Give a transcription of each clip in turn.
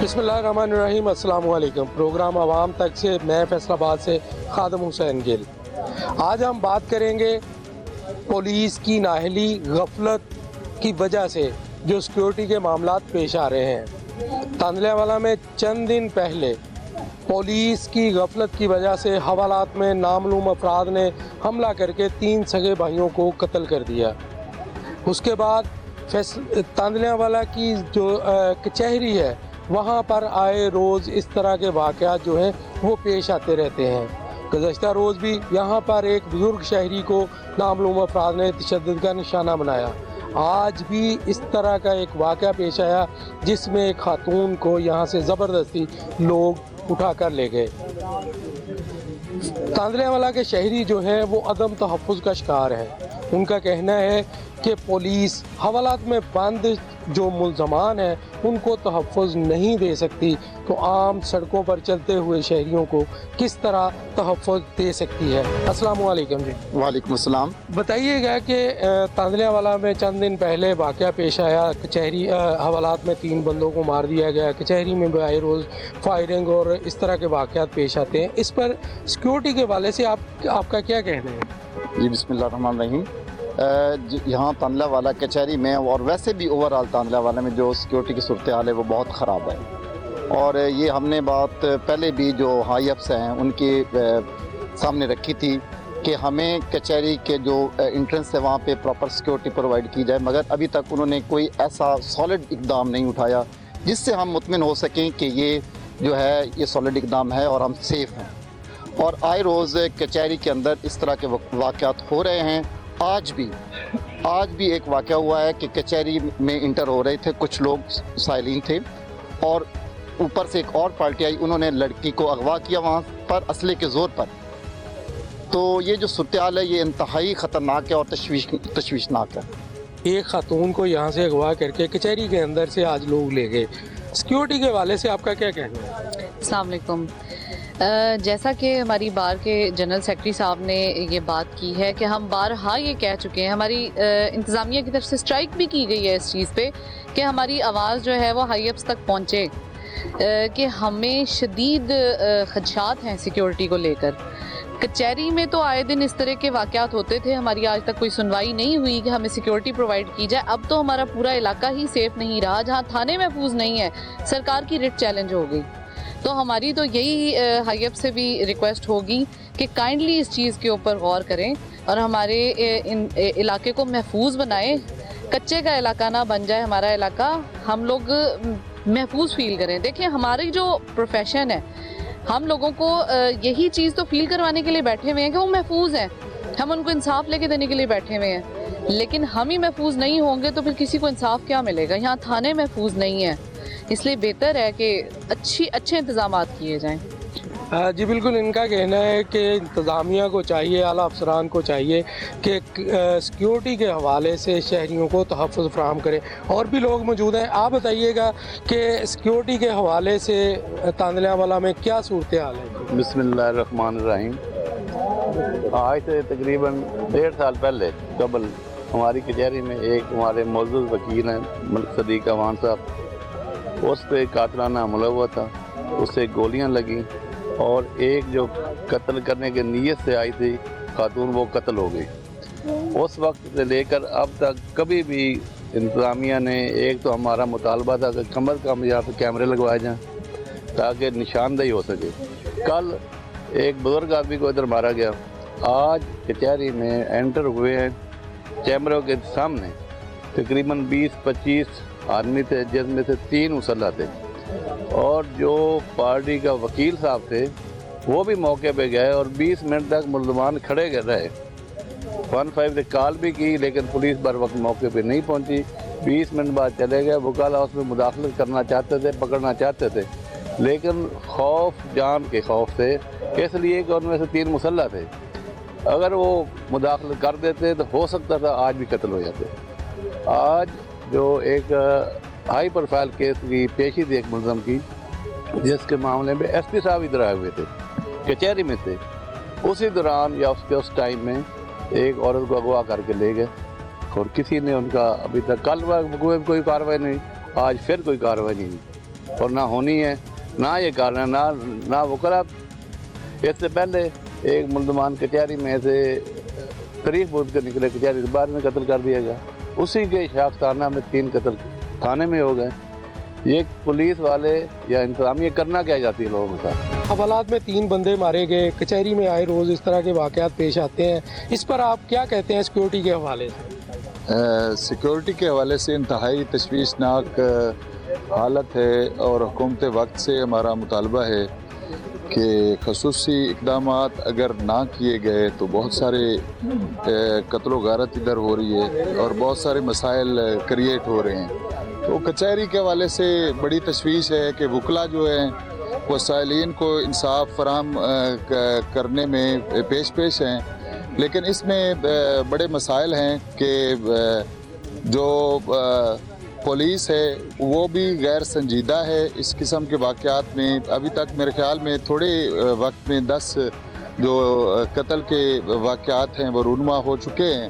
बिस्मिल्लाहिर्रहमानिर्रहीम। अस्सलाम वालेकुम। प्रोग्राम आवाम तक से मैं फैसलाबाद से खादम हुसैन गिल। आज हम बात करेंगे पुलिस की नाअहली गफलत की वजह से जो सिक्योरिटी के मामलात पेश आ रहे हैं। तांदलेवाला में चंद दिन पहले पुलिस की गफलत की वजह से हवालात में नामालूम अफराद ने हमला करके 3 सगे भाइयों को कत्ल कर दिया। उसके बाद तांदलेवाला की जो कचहरी है वहाँ पर आए रोज़ इस तरह के वाक़यात जो हैं वो पेश आते रहते हैं। गुज़श्ता रोज़ भी यहाँ पर एक बुज़ुर्ग शहरी को नामालूम अफराद ने तशद्दुद का निशाना बनाया। आज भी इस तरह का एक वाक़या पेश आया जिसमें एक खातून को यहाँ से ज़बरदस्ती लोग उठा कर ले गए। तांदलेवाला के शहरी जो हैं वो अदम तहफ़्फ़ुज़ का शिकार हैं। उनका कहना है कि पुलिस हवालात में बंद जो मुल्ज़मान हैं उनको तहफ़्फ़ुज़ नहीं दे सकती, तो आम सड़कों पर चलते हुए शहरियों को किस तरह तहफ़्फ़ुज़ दे सकती है। अस्सलाम वालेकुम जी। वालेकुम अस्सलाम। बताइएगा कि तांदलेवाला में चंद दिन पहले वाक़या पेश आया, कचहरी हवालात में 3 बंदों को मार दिया गया, कचहरी में आए रोज़ फायरिंग और इस तरह के वाक़यात पेश आते हैं। इस पर सिक्योरिटी के हवाले से आपका क्या कहना है? जी बिस्मिल्लाहिर्रहमानिर्रहीम। यहाँ तांदलेवाला कचहरी में और वैसे भी ओवरऑल तांदलेवाला में जो सिक्योरिटी की सूरत हाल है वो बहुत ख़राब है। और ये हमने बात पहले भी जो हाई अफ्स हैं उनके सामने रखी थी कि हमें कचहरी के जो इंट्रेंस है वहाँ पे प्रॉपर सिक्योरिटी प्रोवाइड की जाए, मगर अभी तक उन्होंने कोई ऐसा सॉलिड इक़दाम नहीं उठाया जिससे हम मुतमिन हो सकें कि ये जो है ये सॉलिड इक़दाम है और हम सेफ़ हैं। और आए रोज़ कचहरी के अंदर इस तरह के वाक़यात हो रहे हैं। आज भी एक वाक़या हुआ है कि कचहरी में इंटर हो रहे थे कुछ लोग, साइलिन थे, और ऊपर से एक और पार्टी आई, उन्होंने लड़की को अगवा किया वहाँ पर असले के ज़ोर पर। तो ये जो सूरत हाल है ये इंतहाई ख़तरनाक है और तशवीशनाक है। एक खातून को यहाँ से अगवा करके कचहरी के अंदर से आज लोग ले गए। सिक्योरिटी के हवाले से आपका क्या कहना है? अस्सलाम वालेकुम। जैसा कि हमारी बार के जनरल सेक्रेटरी साहब ने ये बात की है कि हम बारहा ये कह चुके हैं, हमारी इंतज़ामिया की तरफ से स्ट्राइक भी की गई है इस चीज़ पे कि हमारी आवाज़ जो है वो हाई अप्स तक पहुँचे कि हमें शदीद खदशात हैं सिक्योरिटी को लेकर। कचहरी में तो आए दिन इस तरह के वाक़यात होते थे, हमारी आज तक कोई सुनवाई नहीं हुई कि हमें सिक्योरिटी प्रोवाइड की जाए। अब तो हमारा पूरा इलाका ही सेफ़ नहीं रहा, जहाँ थाने महफूज नहीं है सरकार की रिट चैलेंज हो गई। तो हमारी तो यही हाई अप से भी रिक्वेस्ट होगी कि काइंडली इस चीज़ के ऊपर गौर करें और हमारे इलाके को महफूज बनाएं। कच्चे का इलाका ना बन जाए हमारा इलाका, हम लोग महफूज फील करें। देखिए हमारी जो प्रोफेशन है, हम लोगों को यही चीज़ तो फील करवाने के लिए बैठे हुए हैं कि वो महफूज हैं, हम उनको इंसाफ लेके देने के लिए बैठे हुए हैं। लेकिन हम ही महफूज नहीं होंगे तो फिर किसी को इंसाफ क्या मिलेगा? यहाँ थाने महफूज नहीं है, इसलिए बेहतर है कि अच्छे इंतजामात किए जाएं। जी बिल्कुल, इनका कहना है कि इंतज़ामिया को चाहिए, आला अफसरान को चाहिए कि सिक्योरिटी के हवाले से शहरियों को तहफ़्फ़ुज़ फ़राहम करें। और भी लोग मौजूद हैं, आप बताइएगा कि सिक्योरिटी के हवाले से तांदलेवाला में क्या सूरत हाल है? बिस्मिल्लाहिर्रहमानिर्रहीम। आज से तकरीबन 1.5 साल पहले कबल हमारी कचहरी में एक हमारे मौजूद वकील हैं मलिक सदीक अवान साहब, उस पर कातलाना हमला हुआ था, उससे गोलियां लगी और एक जो कत्ल करने की नीयत से आई थी खातून वो कत्ल हो गई। उस वक्त से लेकर अब तक कभी भी इंतज़ामिया ने, एक तो हमारा मुतालबा था कि कम अज़ कम यहाँ पे कैमरे लगवाए जाएँ ताकि निशानदेही हो सके। कल एक बुज़ुर्ग आदमी को इधर मारा गया, आज कचहरी में एंटर हुए हैं कैमरों के सामने तकरीबन 20-25 आदमी थे जिसमें से 3 मुसल्लह थे, और जो पार्टी का वकील साहब थे वो भी मौके पे गए और 20 मिनट तक मुल्ज़मान खड़े रहे। 15 से कॉल भी की लेकिन पुलिस बर वक्त मौके पे नहीं पहुंची। 20 मिनट बाद चले गए। वकाला उसमें मुदाखलत करना चाहते थे, पकड़ना चाहते थे, लेकिन खौफ जान के खौफ से, इसलिए कि उनमें से 3 मुसल्लह थे, अगर वो मुदाखलत कर देते तो हो सकता था आज भी कत्ल हो जाते। आज जो एक हाई प्रोफाइल केस की पेशी थी एक मुलज़म की, जिसके मामले में एसपी साहब इधर आए हुए थे, कचहरी में थे, उसी दौरान या उसके उस टाइम में एक औरत को अगवा करके ले गए और किसी ने उनका अभी तक, कल कोई कार्रवाई नहीं, आज फिर कोई कार्रवाई नहीं। اور نہ ہونی ہے، نہ یہ کارن ہے، نہ وکلا۔ اس سے پہلے ایک ملزمان کچہری میں سے قریب بود کے نکلے، کچہری سے باہر میں قتل کر دیا گیا، اسی کے شاخسانہ میں 3 قتل تھانے میں ہو گئے۔ یہ پولیس والے یا انتظامیہ کرنا کیا جاتی ہے لوگوں کا؟ حوالات میں 3 بندے مارے گئے، کچہری میں آئے روز اس طرح کے واقعات پیش آتے ہیں، اس پر آپ کیا کہتے ہیں سیکیورٹی کے حوالے سے؟ سیکیورٹی کے حوالے سے انتہائی تشویشناک حالت ہے، اور حکومت وقت سے ہمارا مطالبہ ہے کہ خصوصی اقدامات اگر نہ کیے گئے تو بہت سارے قتل و غارت ادھر ہو رہی ہے اور بہت سارے مسائل کریٹ ہو رہے ہیں۔ تو کچہری کے حوالے سے بڑی تشویش ہے کہ وکلا جو ہیں وہ سائلین کو انصاف فراہم کرنے میں پیش ہیں، لیکن اس میں بڑے مسائل ہیں کہ جو پولیس ہے وہ بھی غیر سنجیدہ ہے اس قسم کے واقعات میں۔ ابھی تک میرے خیال میں تھوڑے وقت میں 10 جو قتل کے واقعات ہیں وہ رونما ہو چکے ہیں۔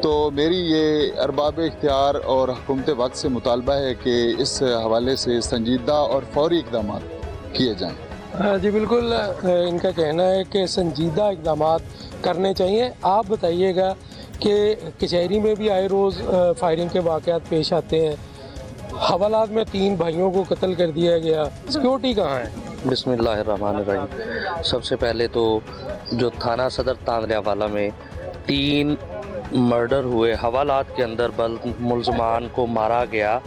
تو میری یہ ارباب اختیار اور حکومت وقت سے مطالبہ ہے کہ اس حوالے سے سنجیدہ اور فوری اقدامات کیے جائیں۔ جی بالکل، ان کا کہنا ہے کہ سنجیدہ اقدامات کرنے چاہیے۔ آپ بتائیے گا کہ کچہری میں بھی آئے روز فائرنگ کے واقعات پیش آتے ہیں، حوالات میں 3 بھائیوں کو قتل کر دیا گیا، سیکیورٹی کہاں ہے؟ بسم اللہ الرحمن الرحیم۔ سب سے پہلے تو جو تھانہ صدر تاندلیا والا میں 3 مرڈر ہوئے، حوالات کے اندر ملزمان کو مارا گیا،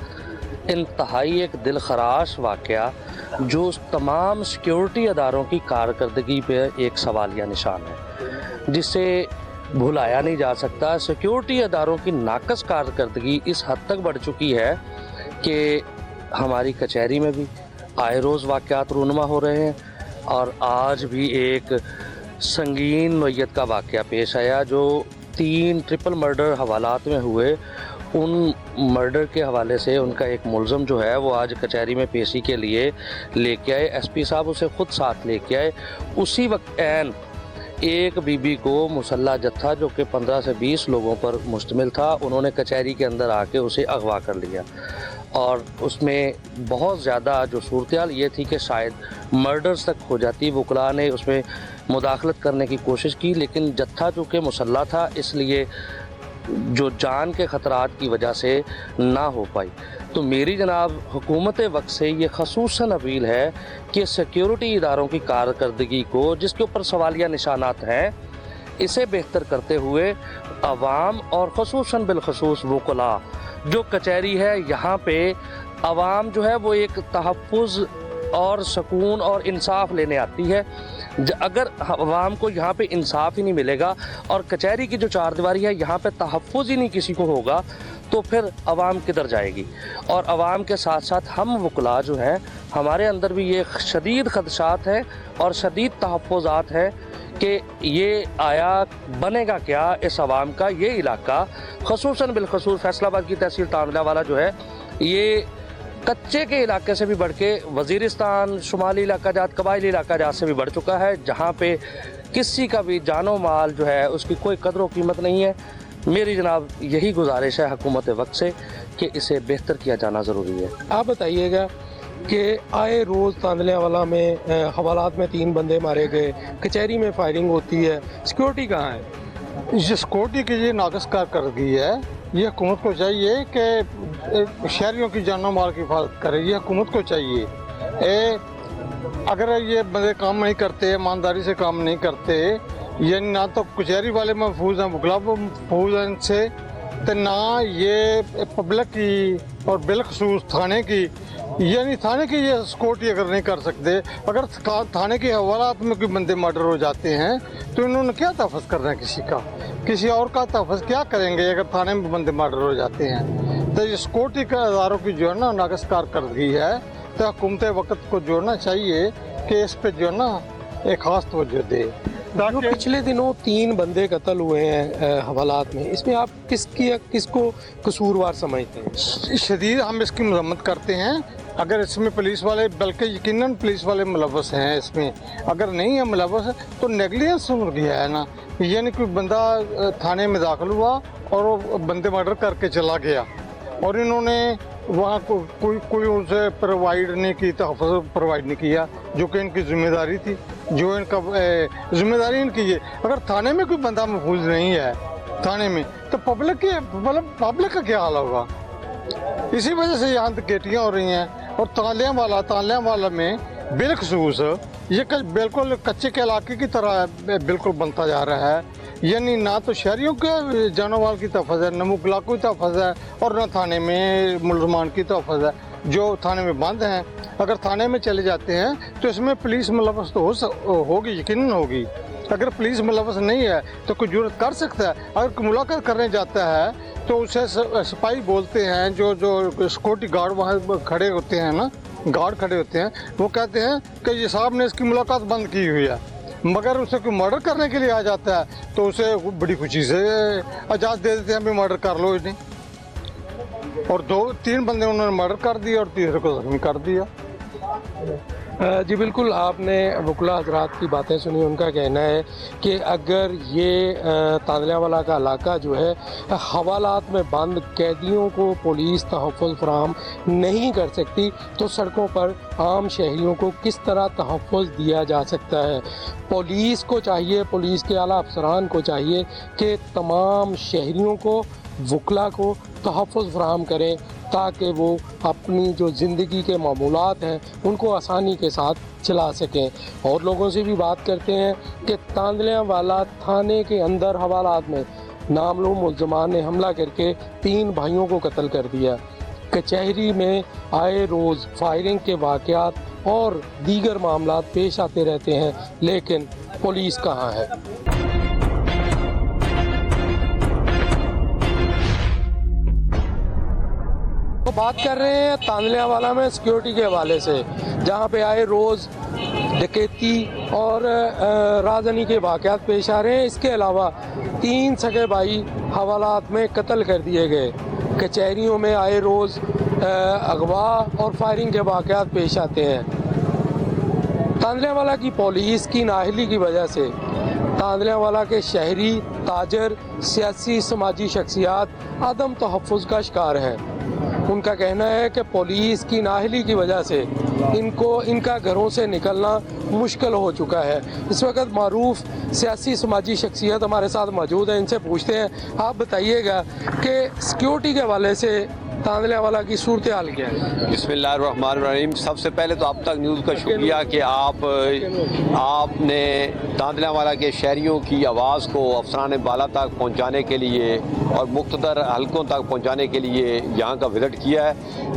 انتہائی ایک دل خراش واقعہ جو تمام سیکیورٹی اداروں کی کارکردگی پہ ایک سوالیہ نشان ہے، جسے بھلایا نہیں جا سکتا۔ سیکیورٹی اداروں کی ناقص کارکردگی اس حد تک بڑھ چکی ہے کہ ہماری کچہری میں بھی آئے روز واقعات رونما ہو رہے ہیں، اور آج بھی ایک سنگین نوعیت کا واقعہ پیش آیا جو 3 ٹرپل مرڈر حوالات میں ہوئے۔ ان مرڈر کے حوالے سے ان کا ایک ملزم جو ہے وہ آج کچہری میں پیشی کے لیے لے کے آئے، ایس پی صاحب اسے خود ساتھ لے کے آئے۔ اسی وقت عین ایک بی بی کو مسلح جتھا جو کہ 15 سے 20 لوگوں پر مشتمل تھا، انہوں نے کچہری کے اندر آ کے اسے اغوا کر لیا، اور اس میں بہت زیادہ جو صورتحال یہ تھی کہ شاید مرڈرز تک ہو جاتی۔ وکلاء نے اس میں مداخلت کرنے کی کوشش کی، لیکن جتھا چونکہ مسلح تھا اس لیے جو جان کے خطرات کی وجہ سے نہ ہو پائی۔ تو میری جناب حکومت وقت سے یہ خصوصاً اپیل ہے کہ سیکیورٹی اداروں کی کارکردگی کو، جس کے اوپر سوالیہ نشانات ہیں، اسے بہتر کرتے ہوئے عوام اور خصوصاً بالخصوص وکلاء جو کچہری ہے یہاں پہ عوام جو ہے وہ ایک تحفظ اور سکون اور انصاف لینے آتی ہے۔ اگر عوام کو یہاں پہ انصاف ہی نہیں ملے گا اور کچہری کی جو 4 دیواری ہے یہاں پہ تحفظ ہی نہیں کسی کو ہوگا تو پھر عوام کدھر جائے گی؟ اور عوام کے ساتھ ساتھ ہم وکلاء جو ہیں ہمارے اندر بھی یہ شدید خدشات ہیں اور شدید تحفظات ہیں کہ یہ آیا بنے گا کیا اس عوام کا یہ علاقہ، خصوصاً بالخصوص فیصل آباد کی تحصیل تاندلیا والا جو ہے یہ کچے کے علاقے سے بھی بڑھ کے وزیرستان، شمالی علاقہ جات، قبائلی علاقہ جات سے بھی بڑھ چکا ہے، جہاں پہ کسی کا بھی جان و مال جو ہے اس کی کوئی قدر و قیمت نہیں ہے۔ میری جناب یہی گزارش ہے حکومت وقت سے کہ اسے بہتر کیا جانا ضروری ہے۔ آپ بتائیے گا کہ آئے روز تاندلیا والا میں حوالات میں 3 بندے مارے گئے، کچہری میں فائرنگ ہوتی ہے، سیکیورٹی کہاں ہے؟ یہ سیکورٹی کی یہ ناقص کارکردگی ہے، یہ حکومت کو چاہیے کہ شہریوں کی جان و مال کی حفاظت کرے، یہ حکومت کو چاہیے۔ اگر یہ بندے کام نہیں کرتے، ایمانداری سے کام نہیں کرتے، یعنی نہ تو کچہری والے محفوظ ہیں، وکلاء محفوظ ہیں ان سے، تو نہ یہ پبلک کی اور بالخصوص تھانے کی، یعنی تھانے کی یہ سیکورٹی اگر نہیں کر سکتے، اگر تھانے کے حوالات میں کوئی بندے مرڈر ہو جاتے ہیں تو انہوں نے کیا تحفظ کرنا ہے کسی کا؟ کسی اور کا تحفظ کیا کریں گے اگر تھانے میں بندے مرڈر ہو جاتے ہیں؟ تو یہ سیکورٹی کے اداروں کی جو ہے نا ناقص کارکردگی ہے، تو حکومت وقت کو جوڑنا چاہیے کہ اس پہ جو ہے نا ایک خاص توجہ دے۔ جو پچھلے دنوں 3 بندے قتل ہوئے ہیں حوالات میں، اس میں آپ کس کو قصوروار سمجھتے ہیں؟ شدید ہم اس کی مذمت کرتے ہیں۔ اگر اس میں پولیس والے، بلکہ یقیناً پولیس والے ملوث ہیں اس میں، اگر نہیں ہے ملوث تو نیگلیجنس ہو گیا ہے نا، یعنی کوئی بندہ تھانے میں داخل ہوا اور وہ بندے مرڈر کر کے چلا گیا، اور انہوں نے वहाँ कोई उनसे प्रोवाइड नहीं की, तहफ़्फ़ुज़ प्रोवाइड नहीं किया, जो कि इनकी ज़िम्मेदारी थी, जो इनका ज़िम्मेदारी इनकी है। अगर थाने में कोई बंदा महफूज नहीं है थाने में, तो पब्लिक का क्या हाल होगा? इसी वजह से यहाँ डकैतियाँ हो रही हैं। और तालियाँ वाला में बिलखसूस ये बिल्कुल कच्चे के इलाके की तरह बिल्कुल बनता जा रहा है। यानी ना तो शहरियों के जानों माल की तहफ़्फ़ुज़ है, न मुगलाकों की तहफ़्फ़ुज़ है, और न थाने में मुलज़मान की तहफ़्फ़ुज़ है जो थाने में बंद हैं। अगर थाने में चले जाते हैं तो इसमें पुलिस मुलव्वस तो होगी, यकीनन होगी। अगर पुलिस मुलव्वस नहीं है तो कोई जुर्रत कर सकता है। अगर कोई मुलाकात करने जाता है तो उसे सिपाही बोलते हैं, जो सिक्योरिटी गार्ड वहाँ खड़े होते हैं ना, गार्ड खड़े होते हैं, वो कहते हैं कि ये साहब ने इसकी मुलाकात बंद की हुई है। मगर उसे कोई मर्डर करने के लिए आ जाता है तो उसे बड़ी खुशी से इजाज़त दे देते हैं, भी मर्डर कर लो इन्हें। और 2-3 बंदे उन्होंने मर्डर कर दिया और तीसरे को जख्मी कर दिया। जी बिल्कुल, आपने वकला हजरात की बातें सुनी। उनका कहना है कि अगर ये तांदलियावाला का इलाका जो है हवालात में बंद कैदियों को पुलिस तहफ़्फ़ुज़ फराहम नहीं कर सकती, तो सड़कों पर आम शहरियों को किस तरह तहफ़्फ़ुज़ दिया जा सकता है। पुलिस को चाहिए, पुलिस के आला अफसरान को चाहिए कि तमाम शहरियों को, वकला को तहफ़्फ़ुज़ फराहम करें, ताकि वो अपनी जो ज़िंदगी के मामूलात हैं उनको आसानी के साथ चला सकें। और लोगों से भी बात करते हैं कि तांदलियावाला थाने के अंदर हवालात में नामलूम मुल्ज़मान ने हमला करके 3 भाइयों को कत्ल कर दिया। कचहरी में आए रोज़ फायरिंग के वाक़यात और दीगर मामलात पेश आते रहते हैं, लेकिन पुलिस कहाँ है? तो बात कर रहे हैं तांदलियावाला में सिक्योरिटी के हवाले से, जहाँ पे आए रोज़ डकैती और राजनी के वाक़यात पेश आ रहे हैं। इसके अलावा 3 सगे भाई हवालात में कत्ल कर दिए गए। कचहरियों में आए रोज़ अगवा और फायरिंग के वाक़यात पेश आते हैं। तांदलियावाला की पुलिस की नाअहली की वजह से तांदलियावाला के शहरी, ताजर, सियासी, समाजी शख्सियात आदम तहफ़्फ़ुज़ का शिकार हैं। उनका कहना है कि पुलिस की नाअहली की वजह से इनका घरों से निकलना मुश्किल हो चुका है। इस वक्त मारूफ सियासी समाजी शख्सियत हमारे साथ मौजूद है, इनसे पूछते हैं, आप बताइएगा कि सिक्योरिटी के हवाले से तांदलियावाला की सूरत हाल क्या है? बिस्मिल्लाहिर्रहमानिर्रहीम। सबसे पहले तो अब तक न्यूज़ का शुक्रिया कि आपने तांदलियावाला के शहरियों की आवाज़ को अफसरान बाला तक पहुंचाने के लिए और मुख्तदर हलकों तक पहुंचाने के लिए यहाँ का विज़िट किया है।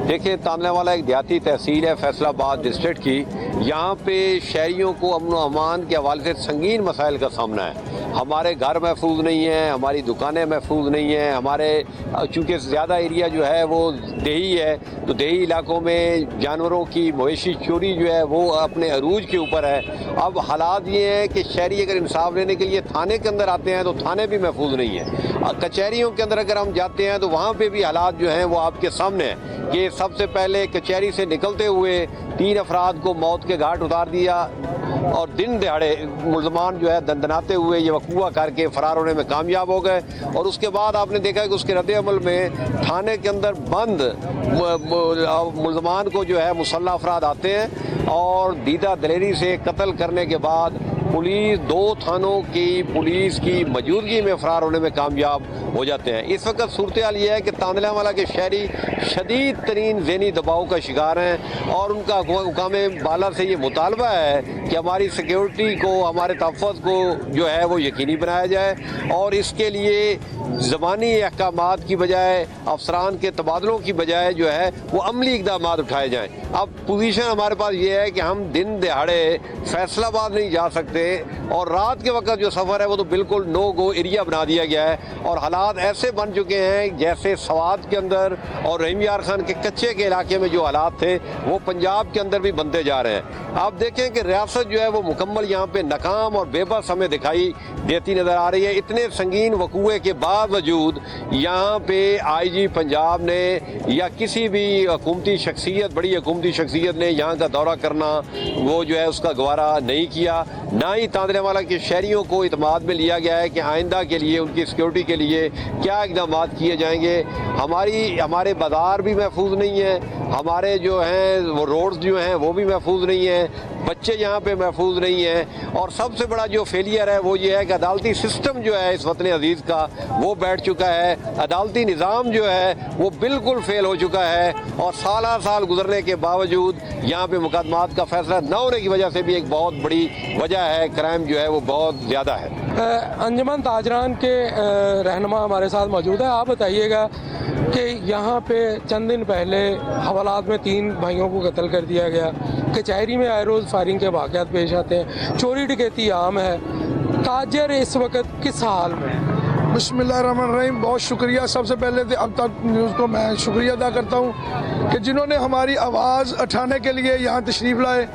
देखिए, तांदलियावाला एक देहाती तहसील है फैसलाबाद डिस्ट्रिक्ट की। यहाँ पे शहरियों को अमन व अमान के हवाले से संगीन मसाइल का सामना है। हमारे घर महफूज नहीं हैं, हमारी दुकानें महफूज नहीं हैं, हमारे चूँकि ज़्यादा एरिया जो है वो देही है, तो देही इलाकों में जानवरों की मवेशी चोरी जो है वो अपने अरूज के ऊपर है। अब हालात ये हैं कि शहरी अगर इंसाफ लेने के लिए थाने के अंदर आते हैं तो थाने भी महफूज नहीं है। कचहरियों के अंदर अगर हम जाते हैं तो वहाँ पे भी हालात जो हैं वो आपके सामने हैं कि सबसे पहले कचहरी से निकलते हुए 3 अफराद को मौत के घाट उतार दिया और दिन दहाड़े मुल्ज़मान जो है दंदनाते हुए ये वक़ूआ करके फ़रार होने में कामयाब हो गए। और उसके बाद आपने देखा कि उसके रद्द-ए-अमल में थाने के अंदर बंद मुल्ज़मान को जो है मुसल्लह अफराद आते हैं और दीदा दलेरी से कत्ल करने के बाद पुलिस 2 थानों की पुलिस की मौजूदगी में फ़रार होने में कामयाब हो जाते हैं। इस वक्त सूरत हाल ये है कि तांदलियावाला के शहरी शदीद तरीन ज़हनी दबाव का शिकार हैं और उनका हुकामे बाला से ये मुतालबा है कि हमारी सिक्योरिटी को, हमारे तहफ़्फ़ुज़ को जो है वो यकीनी बनाया जाए और इसके लिए ज़बानी अहकामात की बजाय, अफसरान के तबादलों की बजाय जो है वो अमली इक़दामात उठाए जाएँ। अब पोजीशन हमारे पास ये है कि हम दिन दहाड़े फैसलाबाद नहीं जा सकते और रात के वक्त जो सफ़र है वो तो बिल्कुल नो गो एरिया बना दिया गया है और हालात ऐसे बन चुके हैं जैसे सवात के अंदर और रहीम यार खान के कच्चे के इलाके में जो हालात थे वो पंजाब के अंदर भी बनते जा रहे हैं। आप देखें कि रियासत जो है वो मुकम्मल यहाँ पे नाकाम और बेबस हमें दिखाई देती नज़र आ रही है। इतने संगीन वकूए के बावजूद यहाँ पे IG पंजाब ने या किसी भी हुकूमती शख्सियत, बड़ी हुकूमती शख्सियत ने यहाँ का दौरा करना वो जो है उसका गवारा नहीं किया। न نہ ہی تاندرے والا کے شہریوں کو اعتماد میں لیا گیا ہے کہ آئندہ کے لیے ان کی سیکیورٹی کے لیے کیا اقدامات کیے جائیں گے. ہمارے بازار بھی محفوظ نہیں ہیں, ہمارے جو ہیں وہ روڈز جو ہیں وہ بھی محفوظ نہیں ہیں, بچے یہاں پہ محفوظ نہیں ہیں, اور سب سے بڑا جو فیلئر ہے وہ یہ ہے کہ عدالتی سسٹم جو ہے اس وطن عزیز کا وہ بیٹھ چکا ہے. عدالتی نظام جو ہے وہ بالکل فیل ہو چکا ہے, اور سالہ سال گزرنے کے باوجود یہاں پہ مقدمات کا فیصلہ نہ ہونے کی وجہ سے بھی ایک بہت بڑی وجہ ہے. کرائم جو ہے وہ بہت زیادہ ہے. انجمن تاجران کے رہنما ہمارے ساتھ موجود ہے. آپ بتائیے گا کہ یہاں پہ چند دن پہلے حوالات میں 3 بھائیوں کو قتل کر دیا گیا, کچہری میں آئے روز فائرنگ کے واقعات پیش آتے ہیں, چوری ڈکیتی عام ہے. تاجر اس وقت کس حال میں؟ بسم اللہ الرحمن الرحیم. بہت شکریہ. سب سے پہلے اب تک نیوز کو میں شکریہ ادا کرتا ہوں کہ جنہوں نے ہماری آواز اٹھانے کے لیے یہاں تشریف لائے.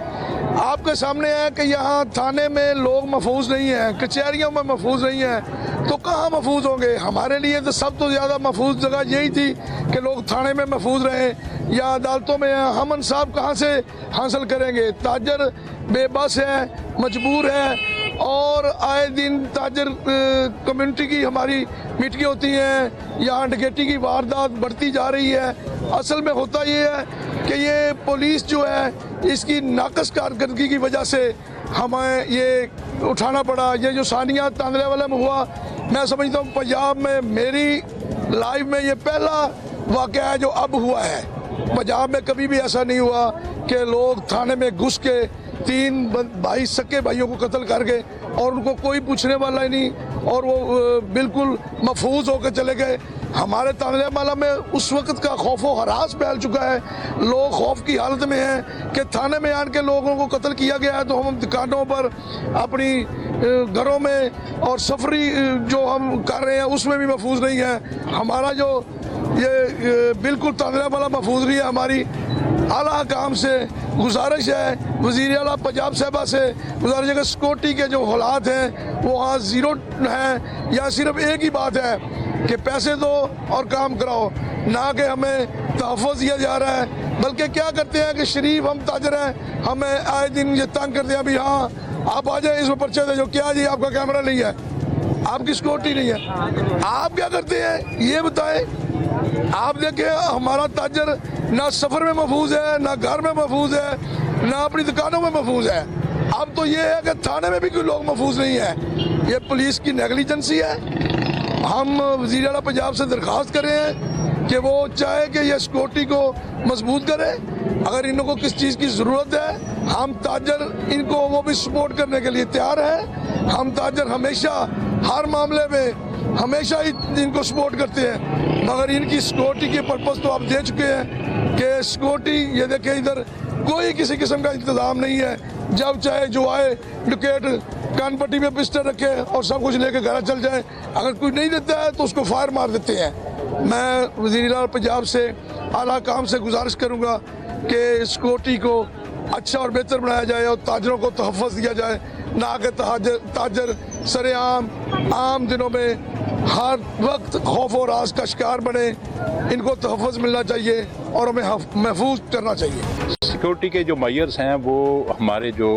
آپ کے سامنے ہے کہ یہاں تھانے میں لوگ محفوظ نہیں ہیں, کچہریوں میں محفوظ نہیں ہیں, تو کہاں محفوظ ہوں گے؟ ہمارے لیے تو سب تو زیادہ محفوظ جگہ یہی تھی کہ لوگ تھانے میں محفوظ رہیں یا عدالتوں میں. ہم انصاف کہاں سے حاصل کریں گے؟ تاجر بے بس ہے, مجبور ہے, اور آئے دن تاجر کمیونٹی کی ہماری میٹنگیں ہوتی ہیں, یہاں ڈکیتی کی واردات بڑھتی جا رہی ہے. اصل میں ہوتا یہ ہے کہ یہ پولیس جو ہے اس کی ناقص کارکردگی کی وجہ سے ہمیں یہ اٹھانا پڑا. یہ جو ثانیہ تاندرے والے میں ہوا, میں سمجھتا ہوں پنجاب میں میری لائف میں یہ پہلا واقعہ ہے جو اب ہوا ہے. پنجاب میں کبھی بھی ایسا نہیں ہوا کہ لوگ تھانے میں گھس کے 3 بھائی سکے بھائیوں کو قتل کر گئے اور ان کو کوئی پوچھنے والا ہی نہیں, اور وہ بالکل محفوظ ہو کے چلے گئے. ہمارے تاندرے والا میں اس وقت کا خوف و ہراس پھیل چکا ہے. لوگ خوف کی حالت میں ہیں کہ تھانے میں آن کے لوگوں کو قتل کیا گیا ہے تو ہم دکانوں پر, اپنی گھروں میں, اور سفری جو ہم کر رہے ہیں اس میں بھی محفوظ نہیں ہے. ہمارا جو یہ بالکل تاندرے والا محفوظ نہیں ہے. ہماری اعلیٰ حکام سے گزارش ہے, وزیر اعلیٰ پنجاب صاحبہ سے گزارش ہے کہ سیکورٹی کے جو حالات ہیں وہ وہاں زیرو ہیں, یا صرف ایک ہی بات ہے کہ پیسے دو اور کام کراؤ, نہ کہ ہمیں تحفظ دیا جا رہا ہے. بلکہ کیا کرتے ہیں کہ شریف ہم تاجر ہیں, ہمیں آئے دن یہ تنگ کرتے ہیں, بھی ہاں آپ آ جائیں اس میں پرچے دے جو, کیا جی آپ کا کیمرہ نہیں ہے, آپ کی سیکورٹی نہیں ہے, آپ کیا کرتے ہیں یہ بتائیں. آپ دیکھیں ہمارا تاجر نہ سفر میں محفوظ ہے, نہ گھر میں محفوظ ہے, نہ اپنی دکانوں میں محفوظ ہے. اب تو یہ ہے کہ تھانے میں بھی کوئی لوگ محفوظ نہیں ہیں. یہ پولیس کی نیگلیجنسی ہے. ہم وزیر اعلیٰ پنجاب سے درخواست کرے ہیں کہ وہ چاہے کہ یہ سیکورٹی کو مضبوط کرے. اگر ان کو کس چیز کی ضرورت ہے, ہم تاجر ان کو وہ بھی سپورٹ کرنے کے لیے تیار ہیں. ہم تاجر ہمیشہ ہر معاملے میں ہمیشہ ہی ان کو سپورٹ کرتے ہیں, مگر ان کی سیکورٹی کے پرپس تو آپ دے چکے ہیں کہ سیکورٹی, یہ دیکھیں ادھر کوئی کسی قسم کا انتظام نہیں ہے. جب چاہے جو آئے ڈکیٹ کان پٹی میں پسٹل رکھے اور سب کچھ لے کے گھر چل جائیں, اگر کوئی نہیں دیتا ہے تو اس کو فائر مار دیتے ہیں. میں وزیر اعلیٰ پنجاب سے اعلیٰ حکام سے گزارش کروں گا کہ سیکورٹی کو اچھا اور بہتر بنایا جائے اور تاجروں کو تحفظ دیا جائے, نہ کہ تاجر سر عام دنوں میں ہر وقت خوف و راز کا شکار بنے. ان کو تحفظ ملنا چاہیے اور ہمیں محفوظ کرنا چاہیے. سیکورٹی کے جو میئرز ہیں وہ ہمارے جو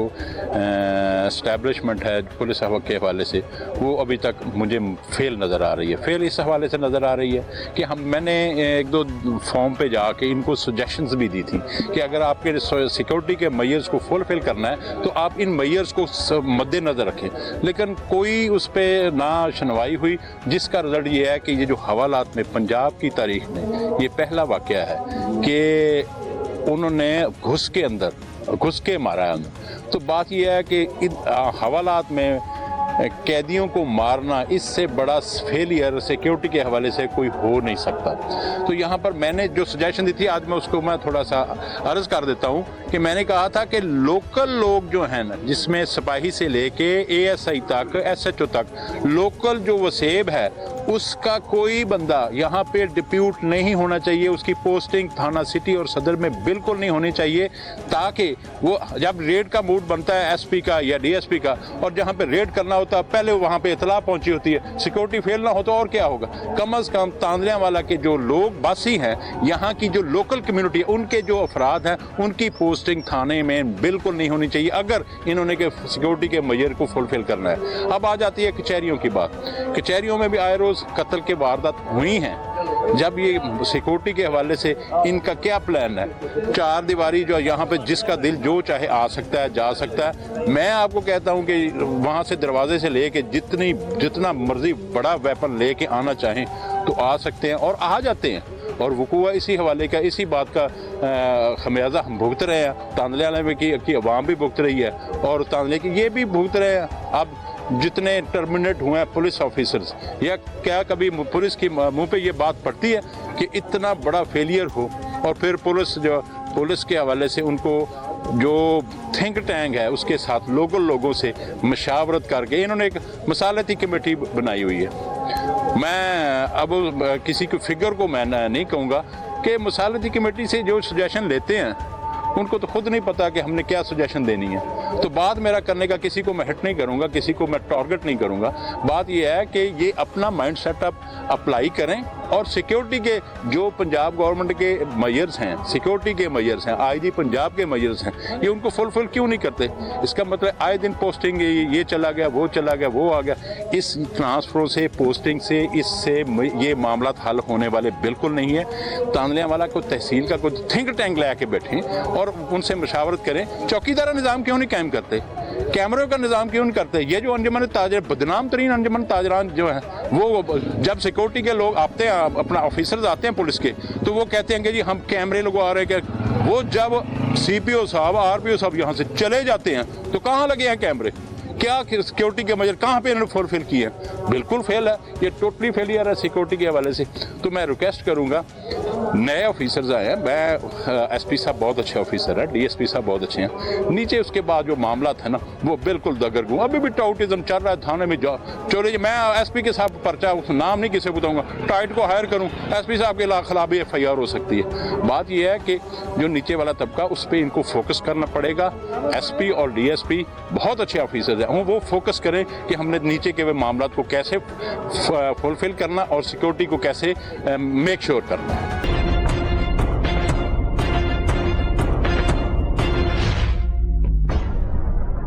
اسٹیبلشمنٹ ہے پولیس کے حوالے سے وہ ابھی تک مجھے فیل نظر آ رہی ہے. فیل اس حوالے سے نظر آ رہی ہے کہ میں نے 1-2 فارم پہ جا کے ان کو سجیشنز بھی دی تھی کہ اگر آپ کے سیکورٹی کے میئرز کو فل کرنا ہے تو آپ ان میئرز کو مد نظر رکھیں, لیکن کوئی اس پہ نہ سنوائی ہوئی, جس کا رزلٹ یہ ہے کہ یہ جو حوالات میں پنجاب کی تاریخ میں یہ پہلا واقعہ ہے کہ انہوں نے گھس کے مارا ہے. تو بات یہ ہے کہ حوالات میں قیدیوں کو مارنا اس سے بڑا فیلئر سیکیورٹی کے حوالے سے کوئی ہو نہیں سکتا. تو یہاں پر میں نے جو سجیشن دی تھی, آج میں اس کو تھوڑا سا عرض کر دیتا ہوں کہ میں نے کہا تھا کہ لوکل لوگ جو ہیں نا, جس میں سپاہی سے لے کے ASI تک, SHO تک, لوکل جو وسیب ہے اس کا کوئی بندہ یہاں پہ ڈپیوٹ نہیں ہونا چاہیے. اس کی پوسٹنگ تھانہ سٹی اور صدر میں بالکل نہیں ہونی چاہیے, تاکہ وہ جب ریڈ کا موڈ بنتا ہے SP کا یا DSP کا, اور جہاں پہ ریڈ کرنا ہوتا, پہلے وہاں پہ اطلاع پہنچی ہوتی ہے. سیکورٹی فیل نہ ہو تو اور کیا ہوگا. کم از کم تاندلیاں والا کے جو لوگ باسی ہیں, یہاں کی جو لوکل کمیونٹی ہے, ان کے جو افراد ہیں, ان کی پوسٹنگ تھانے میں بالکل نہیں ہونی چاہیے اگر انہوں نے سیکورٹی کے معیار کو فلفل کرنا ہے. اب آ جاتی ہے کچہریوں کی بات. کچہریوں میں بھی آئے روز قتل کے واردات ہوئی ہیں. جب یہ سیکورٹی کے حوالے سے ان کا کیا پلان ہے؟ چار دیواری جو یہاں پہ جس کا دل جو چاہے آ سکتا ہے, جا سکتا ہے. میں آپ کو کہتا ہوں کہ وہاں سے دروازے سے لے کے جتنا مرضی بڑا ویپن لے کے آنا چاہیں تو آ سکتے ہیں اور آ جاتے ہیں. اور وقوع اسی حوالے کا, اسی بات کا خمیازہ ہم بھگت رہے ہیں. تاندلے میں کی عوام بھی بھگت رہی ہے اور تاندلے کی یہ بھی بھگت رہے ہیں. اب جتنے ٹرمینیٹ ہوئے ہیں پولیس آفیسرز, یا کیا کبھی پولیس کی منہ پہ یہ بات پڑتی ہے کہ اتنا بڑا فیلئر ہو اور پھر پولیس کے حوالے سے ان کو جو تھنک ٹینک ہے اس کے ساتھ لوکل لوگوں سے مشاورت کر کے انہوں نے ایک مصالحتی کمیٹی بنائی ہوئی ہے. میں اب کسی کو فگر کو میں نہیں کہوں گا کہ مصالحتی کمیٹی سے جو سجیشن لیتے ہیں ان کو تو خود نہیں پتا کہ ہم نے کیا سجیشن دینی ہے. تو بات میرا کرنے کا, کسی کو میں ہٹ نہیں کروں گا, کسی کو میں ٹارگٹ نہیں کروں گا. بات یہ ہے کہ یہ اپنا مائنڈ سیٹ اپ اپلائی کریں اور سیکیورٹی کے جو پنجاب گورنمنٹ کے میئرز ہیں, سیکیورٹی کے میئرز ہیں, آئی جی پنجاب کے میئرز ہیں, یہ ان کو فلفل کیوں نہیں کرتے؟ اس کا مطلب آئے دن پوسٹنگ یہ چلا گیا, وہ چلا گیا, وہ آ گیا. اس ٹرانسفروں سے, پوسٹنگ سے, اس سے یہ معاملات حل ہونے والے بالکل نہیں ہیں. تاندلیاں والا کو تحصیل کا کوئی تھنک ٹینک لے کے بیٹھیں اور ان سے مشاورت کریں. چوکیدارہ نظام کیوں نہیں قائم کرتے؟ کیمروں کا نظام کیوں نہیں کرتے؟ یہ جو انجمن تاجر, بدنام ترین انجمن تاجران جو ہیں, وہ جب سیکورٹی کے لوگ آتے ہیں, اپنا آفیسرز آتے ہیں پولیس کے, تو وہ کہتے ہیں کہ جی ہم کیمرے لگوا رہے ہیں. کہ وہ جب سی پی او صاحب, آر پی او صاحب یہاں سے چلے جاتے ہیں تو کہاں لگے ہیں کیمرے؟ کیا سیکورٹی کے میجر کہاں پہ انہوں نے فلفل کیے ہیں؟ بالکل فیل ہے. یہ ٹوٹلی فیلئر ہے سیکورٹی کے حوالے سے. تو میں ریکویسٹ کروں گا, نئے آفیسرز آئے ہیں, میں ایس پی صاحب بہت اچھے آفیسر ہیں, ڈی ایس پی صاحب بہت اچھے ہیں. نیچے اس کے بعد جو معاملات ہیں نا وہ بالکل دگرگوں. ابھی بھی ٹاؤٹزم چل رہا ہے تھانے میں. چورے میں ایس پی کے صاحب پرچہ نام نہیں کسی بتاؤں گا, ٹائٹ کو ہائر کروں, ایس پی صاحب کے خلاف بھی ایف آئی آر ہو سکتی ہے. بات یہ ہے کہ جو نیچے والا طبقہ اس پہ ان کو فوکس کرنا پڑے گا. ایس پی اور ڈی ایس پی بہت اچھے آفیسرز ہیں, وہ فوکس کریں کہ ہم نے نیچے کے معاملات کو کیسے فلفل کرنا اور سیکورٹی کو کیسے میک شور کرنا.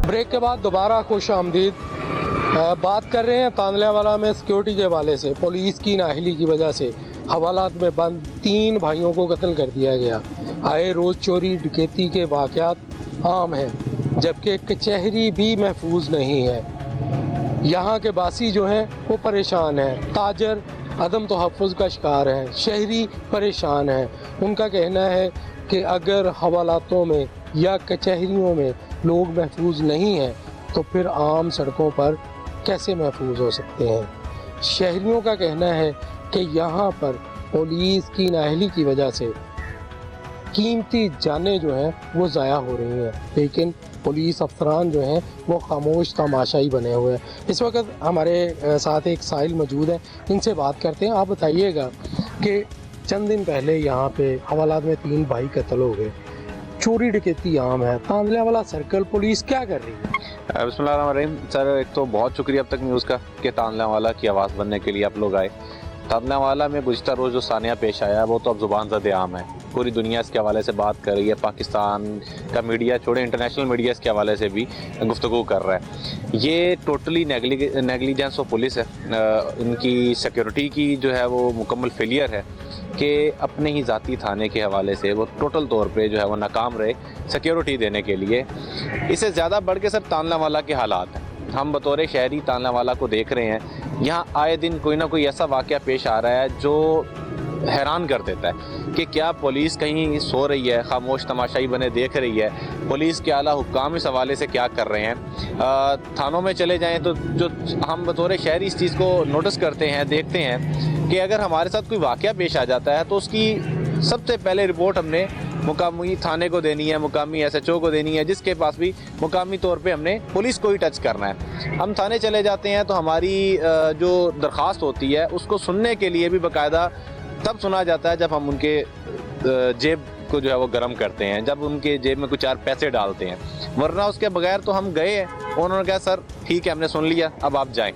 بریک کے بعد دوبارہ خوش آمدید. بات کر رہے ہیں تاندلیاں والا میں سیکورٹی کے حوالے سے. پولیس کی نااہلی کی وجہ سے حوالات میں بند 3 بھائیوں کو قتل کر دیا گیا. آئے روز چوری ڈکیتی کے واقعات عام ہیں, جبکہ کچہری بھی محفوظ نہیں ہے. یہاں کے باسی جو ہیں وہ پریشان ہیں, تاجر عدم تحفظ کا شکار ہیں, شہری پریشان ہیں. ان کا کہنا ہے کہ اگر حوالاتوں میں یا کچہریوں میں لوگ محفوظ نہیں ہیں تو پھر عام سڑکوں پر کیسے محفوظ ہو سکتے ہیں. شہریوں کا کہنا ہے کہ یہاں پر پولیس کی نااہلی کی وجہ سے قیمتی جانیں جو ہیں وہ ضائع ہو رہی ہیں, لیکن پولیس افسران جو ہیں وہ خاموش تماشائی بنے ہوئے ہیں. اس وقت ہمارے ساتھ ایک سائل موجود ہیں, ان سے بات کرتے ہیں. آپ بتائیے گا کہ چند دن پہلے یہاں پہ حوالات میں 3 بھائی قتل ہو گئے, چوری ڈکیتی عام ہے, تاندلیاں والا سرکل پولیس کیا کر رہی ہے؟ بسم اللہ الرحمن الرحیم. سر ایک تو بہت شکریہ اب تک نیوز کا کہ تاندلیاں والا کی آواز بننے کے لیے آپ لوگ آئے. تاندلیاں والا میں گزشتہ روز جو ثانیہ پیش آیا وہ تو اب زبان زد عام ہے. پوری دنیا اس کے حوالے سے بات کر رہی ہے, پاکستان کا میڈیا چھوڑے انٹرنیشنل میڈیا اس کے حوالے سے بھی گفتگو کر رہا ہے. یہ ٹوٹلی نیگلیجنس آف پولیس ہے. ان کی سیکورٹی کی جو ہے وہ مکمل فیلئر ہے کہ اپنے ہی ذاتی تھانے کے حوالے سے وہ ٹوٹل طور پہ جو ہے وہ ناکام رہے سیکورٹی دینے کے لیے. اس سے زیادہ بڑھ کے سر تاندلیاں والا کے حالات ہیں. ہم بطور شہری تاندلیاں والا کو دیکھ رہے ہیں, یہاں آئے دن کوئی نہ کوئی ایسا واقعہ پیش آ رہا ہے جو حیران کر دیتا ہے کہ کیا پولیس کہیں سو رہی ہے, خاموش تماشائی بنے دیکھ رہی ہے. پولیس کے اعلیٰ حکام اس حوالے سے کیا کر رہے ہیں. تھانوں میں چلے جائیں تو جو ہم بطور شہری اس چیز کو نوٹس کرتے ہیں, دیکھتے ہیں کہ اگر ہمارے ساتھ کوئی واقعہ پیش آ جاتا ہے تو اس کی سب سے پہلے رپورٹ ہم نے مقامی تھانے کو دینی ہے, مقامی ایس ایچ او کو دینی ہے, جس کے پاس بھی مقامی طور پہ ہم نے پولیس کو ہی ٹچ کرنا ہے. ہم تھانے چلے جاتے ہیں تو ہماری جو درخواست ہوتی ہے اس کو سننے کے لیے بھی باقاعدہ تب سنا جاتا ہے جب ہم ان کے جیب को जो है वो गर्म करते हैं, जब उनके जेब में कुछ 4 पैसे डालते हैं, वरना उसके बगैर तो हम गए हैं। उन्होंने कहा सर ठीक है हमने सुन लिया, अब आप जाएं।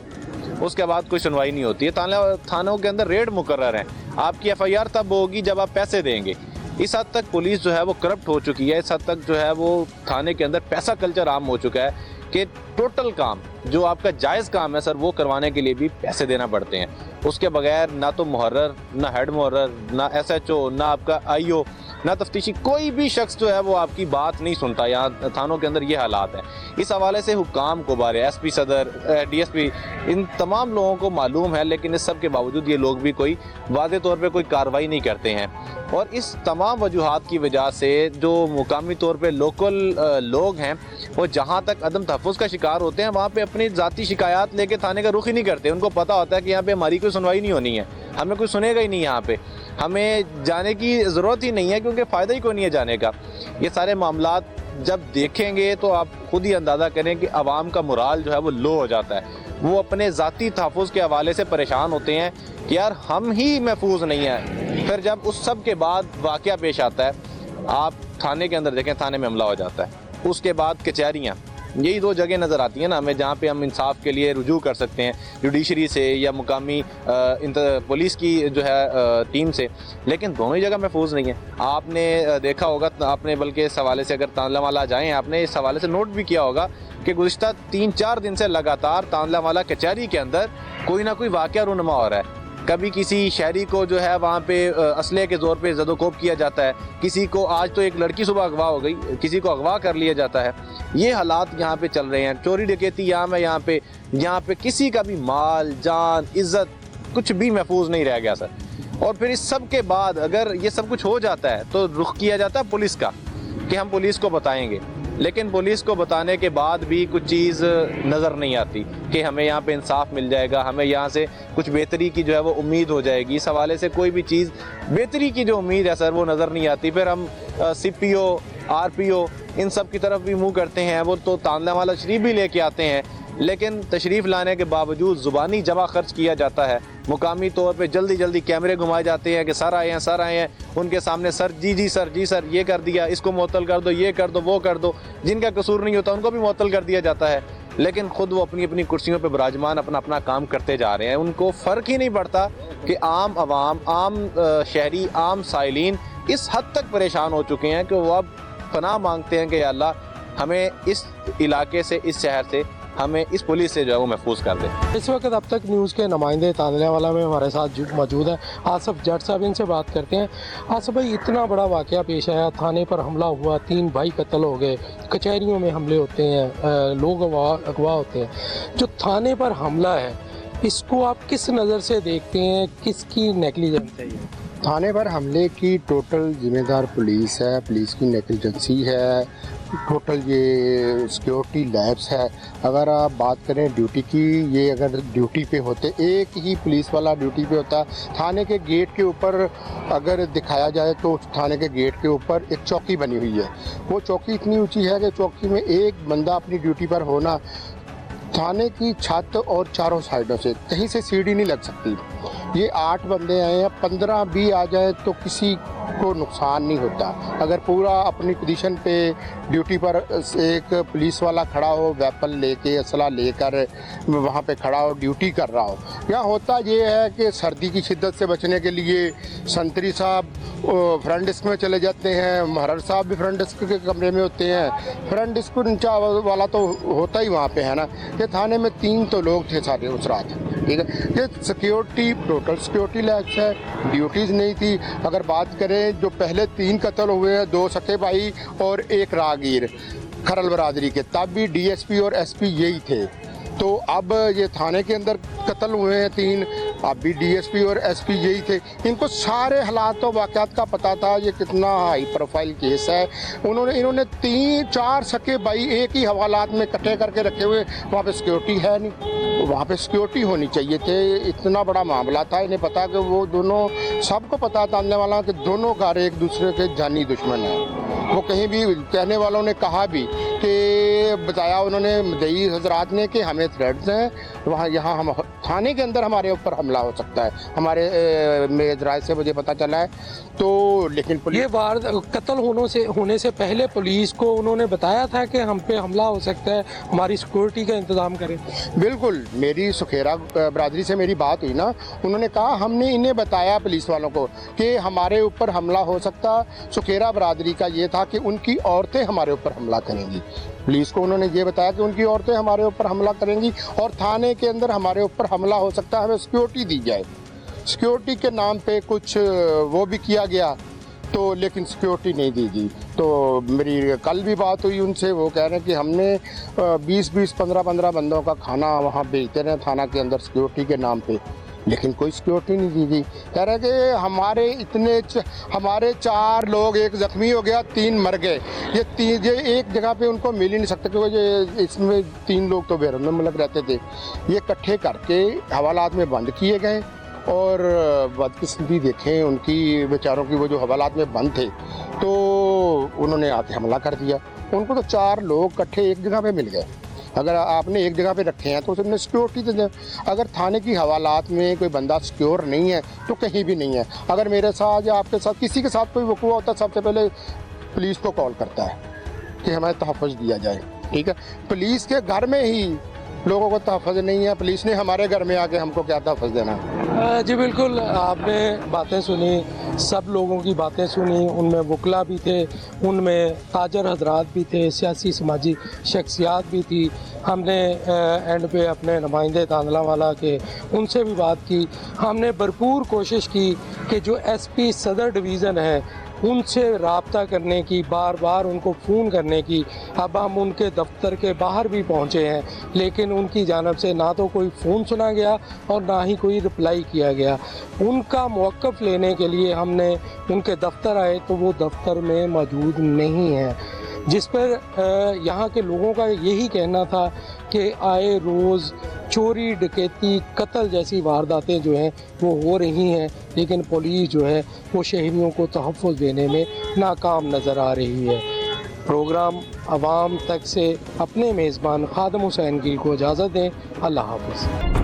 उसके बाद कोई सुनवाई नहीं होती है। थानों के अंदर रेड मुकर्रर है, आपकी FIR तब होगी जब आप पैसे देंगे। इस हद तक पुलिस जो है वो करप्ट हो चुकी है, इस हद तक जो है वो थाने के अंदर पैसा कल्चर आम हो चुका है कि टोटल काम जो आपका जायज़ काम है सर वो करवाने के लिए भी पैसे देना पड़ते हैं। उसके बगैर ना तो मुहर्रर, ना हेड मुहर्रर, ना SHO, ना आपका IO, ना तफ्तीशी, कोई भी शख्स जो है वो आपकी बात नहीं सुनता। यहाँ थानों के अंदर ये हालात हैं। इस हवाले से हुक्काम को बारे SP सदर, DSP, इन तमाम लोगों को मालूम है, लेकिन इस सब के बावजूद ये लोग भी कोई वाज़े तौर पे कोई कार्रवाई नहीं करते हैं। और इस तमाम वजूहात की वजह से जो मुकामी तौर पे लोकल लोग हैं वो जहाँ तक अदम तहफ़्फ़ुज़ का शिकार होते हैं वहाँ पे अपनी ज़ाती शिकायत लेके थाने का रुख ही नहीं करते। उनको पता होता है कि यहाँ पे हमारी कोई सुनवाई नहीं होनी है, हमें कोई सुनेगा ही नहीं, यहाँ पे हमें जाने की ज़रूरत ही नहीं है क्योंकि फ़ायदा ही कोई नहीं है जाने का। ये सारे मामलात जब देखेंगे तो आप खुद ही अंदाज़ा करें कि आवाम का मोराल जो है वो लो हो जाता है। वो अपने ज़ाती तहफ़्फ़ुज़ के हवाले से परेशान होते हैं कि यार हम ही महफूज नहीं हैं। फिर जब उस सब के बाद वाक़या पेश आता है, आप थाने के अंदर देखें, थाने में हमला हो जाता है, उसके बाद कचहरियाँ, यही 2 जगह नज़र आती हैं ना हमें जहाँ पे हम इंसाफ के लिए रुजू कर सकते हैं, जुडिशरी से या मुकामी पुलिस की जो है टीम से, लेकिन दोनों ही जगह महफूज नहीं है। आपने देखा होगा, आपने बल्कि इस हवाले से अगर तांदलावाला जाएँ, आपने इस हवाले से नोट भी किया होगा कि गुज़िश्ता 3-4 दिन से लगातार तांदलावाला कचहरी के अंदर कोई ना कोई वाक़या रूनुमा हो रहा है। कभी किसी शहरी को जो है वहाँ पे असले के ज़ोर पे ज़दोकोब किया जाता है, किसी को, आज तो एक लड़की सुबह अगवा हो गई, किसी को अगवा कर लिया जाता है। ये हालात यहाँ पे चल रहे हैं। चोरी डकैती यहाँ पे किसी का भी माल, जान, इज़्ज़त कुछ भी महफूज नहीं रह गया सर। और फिर इस सब के बाद अगर ये सब कुछ हो जाता है तो रुख किया जाता है पुलिस का कि हम पुलिस को बताएंगे, लेकिन पुलिस को बताने के बाद भी कुछ चीज़ नज़र नहीं आती कि हमें यहाँ पे इंसाफ मिल जाएगा, हमें यहाँ से कुछ बेहतरी की जो है वो उम्मीद हो जाएगी। इस हवाले से कोई भी चीज़ बेहतरी की जो उम्मीद है सर वो नज़र नहीं आती। फिर हम CPO, RPO इन सब की तरफ भी मुँह करते हैं। वो तो तांदलावाला शरीफ भी लेके आते हैं, लेकिन तशरीफ़ लाने के बावजूद ज़ुबानी जमा खर्च किया जाता है। मुकामी तौर पे जल्दी कैमरे घुमाए जाते हैं कि सर आए हैं, उनके सामने सर जी सर ये कर दिया, इसको मुअत्तल कर दो, ये कर दो, वो कर दो। जिनका कसूर नहीं होता उनको भी मुअत्तल कर दिया जाता है, लेकिन ख़ुद वो अपनी अपनी कुर्सियों पे विराजमान अपना काम करते जा रहे हैं। उनको फ़र्क ही नहीं पड़ता कि आम आवाम, आम शहरी, आम साइलिन इस हद तक परेशान हो चुके हैं कि वो अब पनाह मांगते हैं कि या अल्लाह हमें इस इलाके से, इस शहर से, हमें इस पुलिस से जो है वो महफूज कर दे। इस वक्त अब तक न्यूज़ के नुमाइंदे तांदलावाला में हमारे साथ मौजूद हैं आसफ जट साहब, इनसे बात करते हैं। आसफ भाई, इतना बड़ा वाक़या पेश आया, थाने पर हमला हुआ, 3 भाई कत्ल हो गए, कचहरियों में हमले होते हैं, लोग अगवा होते हैं। जो थाने पर हमला है इसको आप किस नज़र से देखते हैं, किसकी नेग्लिजेंस है ये? थाने पर हमले की टोटल जिम्मेदार पुलिस है, पुलिस की नेग्लिजेंसी है, टोटल ये सिक्योरिटी लैब्स है। अगर आप बात करें ड्यूटी की, ये अगर ड्यूटी पे होते, एक ही पुलिस वाला ड्यूटी पे होता, थाने के गेट के ऊपर अगर दिखाया जाए तो थाने के गेट के ऊपर एक चौकी बनी हुई है। वो चौकी इतनी ऊंची है कि चौकी में एक बंदा अपनी ड्यूटी पर होना, थाने की छत और चारों साइडों से कहीं से सीढ़ी नहीं लग सकती। ये 8 बंदे आए हैं, 15 भी आ जाए तो किसी को नुकसान नहीं होता। अगर पूरा अपनी पोजीशन पे ड्यूटी पर एक पुलिस वाला खड़ा हो, वेपन लेके, असला लेकर वहाँ पे खड़ा हो, ड्यूटी कर रहा हो। यहाँ होता ये है कि सर्दी की शिद्दत से बचने के लिए संतरी साहब फ्रंट डेस्क में चले जाते हैं, महरर साहब भी फ्रंट डेस्क के कमरे में होते हैं। फ्रंट डेस्क नीचा वाला तो होता ही वहाँ पे है ना। ये थाने में 3 तो लोग थे सारे उस रात, ठीक है। ये सिक्योरिटी, टोटल सिक्योरिटी लैब्स है, ड्यूटीज़ नहीं थी। अगर बात करें जो पहले 3 कत्ल हुए हैं, 2 सके भाई और 1 राहगीर खरल बरादरी के, तब भी DSP और SP यही थे। तो अब ये थाने के अंदर कत्ल हुए हैं 3, अब भी DSP और SP यही थे। इनको सारे हालात और वाक़यात का पता था, ये कितना हाई प्रोफाइल केस है। इन्होंने 3-4 सके भाई एक ही हवालात में इकट्ठे करके रखे हुए। वहाँ पे सिक्योरिटी है नहीं, वहाँ पे सिक्योरिटी होनी चाहिए थे। इतना बड़ा मामला था, इन्हें पता कि वो दोनों, सबको पता था आने वाला कि दोनों घर एक दूसरे के जानी दुश्मन हैं। वो कहीं भी, कहने वालों ने कहा भी कि बताया उन्होंने मदई हजरात ने कि हमें थ्रेट्स हैं वहाँ यहाँ हम थाने के अंदर हमारे ऊपर हमला हो सकता है, हमारे मेरे राय से मुझे पता चला है। तो लेकिन ये वार कत्ल होने से पहले पुलिस को उन्होंने बताया था कि हम पे हमला हो सकता है, हमारी सिक्योरिटी का इंतजाम करें। बिल्कुल, मेरी सुखेरा बरादरी से मेरी बात हुई ना, उन्होंने कहा हमने इन्हें बताया पुलिस वालों को कि हमारे ऊपर हमला हो सकता। सुखेरा बरादरी का ये था कि उनकी औरतें हमारे ऊपर हमला करेंगी। पुलिस को उन्होंने ये बताया कि उनकी औरतें हमारे ऊपर हमला करेंगी और थाने के अंदर हमारे ऊपर हमला हो सकता है, हमें सिक्योरिटी दी जाए। सिक्योरिटी के नाम पे कुछ वो भी किया गया, तो लेकिन सिक्योरिटी नहीं दी गई। तो मेरी कल भी बात हुई उनसे, वो कह रहे हैं कि हमने 20-20, 15-15 बंदों का खाना वहाँ भेजते रहे थाना के अंदर सिक्योरिटी के नाम पे, लेकिन कोई सिक्योरिटी नहीं दी गई। कह रहे कि हमारे 4 लोग, 1 जख्मी हो गया, 3 मर गए। ये एक जगह पे उनको मिल ही नहीं सकता, क्योंकि इसमें 3 लोग तो बैरून मुल्क रहते थे। ये इकट्ठे करके हवालात में बंद किए गए और बदकिस्मती देखें उनकी बेचारों की, वो जो हवालात में बंद थे तो उन्होंने आके हमला कर दिया। उनको तो 4 लोग इकट्ठे एक जगह पे मिल गए। अगर आपने एक जगह पे रखे हैं तो उसमें सिक्योरिटी तो दें। अगर थाने की हवालात में कोई बंदा सिक्योर नहीं है तो कहीं भी नहीं है। अगर मेरे साथ या आपके साथ किसी के साथ कोई वक़ूआ होता है, सबसे पहले पुलिस को कॉल करता है कि हमें तहफ़्फ़ुज़ दिया जाए। ठीक है, पुलिस के घर में ही लोगों को तहफ़्फ़ुज़ नहीं है, पुलिस ने हमारे घर में आके हमको क्या तहफ़्फ़ुज़ देना। जी बिल्कुल, आपने बातें सुनी, सब लोगों की बातें सुनी, उनमें वकला भी थे, उनमें ताजर हजरात भी थे, सियासी समाजी शख्सियात भी थी। हमने एंड पे अपने नुमाइंदे तांदलावाला के उनसे भी बात की। हमने भरपूर कोशिश की कि जो SP सदर डिवीज़न है उनसे रब्ता करने की, बार बार उनको फ़ोन करने की। अब हम उनके दफ्तर के बाहर भी पहुंचे हैं, लेकिन उनकी जानब से ना तो कोई फ़ोन सुना गया और ना ही कोई रिप्लाई किया गया। उनका मौक़िफ़ लेने के लिए हमने उनके दफ्तर आए तो वो दफ्तर में मौजूद नहीं है, जिस पर यहाँ के लोगों का यही कहना था कि आए रोज़ चोरी, डकैती, कत्ल जैसी वारदातें जो हैं वो हो रही हैं, लेकिन पुलिस जो है वो शहरियों को तहफ़्फ़ुज़ देने में नाकाम नज़र आ रही है। प्रोग्राम आवाम तक से अपने मेज़बान खादम हुसैन गिल को इजाज़त दें। अल्लाह हाफ़िज़।